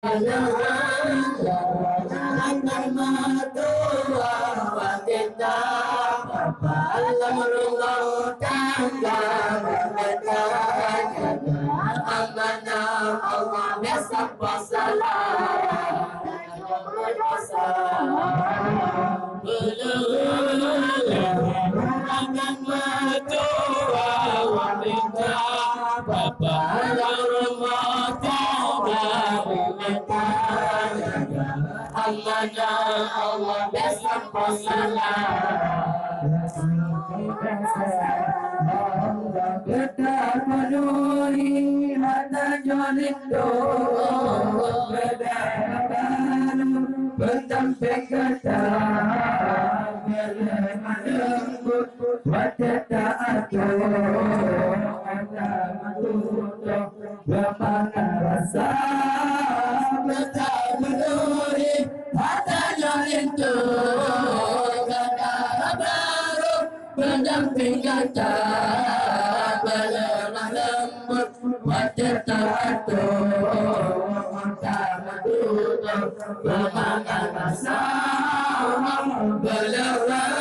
Allah besar Bedah menuhi mata jolindo Bedah baru bertampik kata Bedah lembut wajah tak ada Kata matutup bermana rasa Bedah menuhi mata jolindo Bedah baru berdamping kata Belemah lembut wajah teratur Mata tutup bermakan rasa Belemah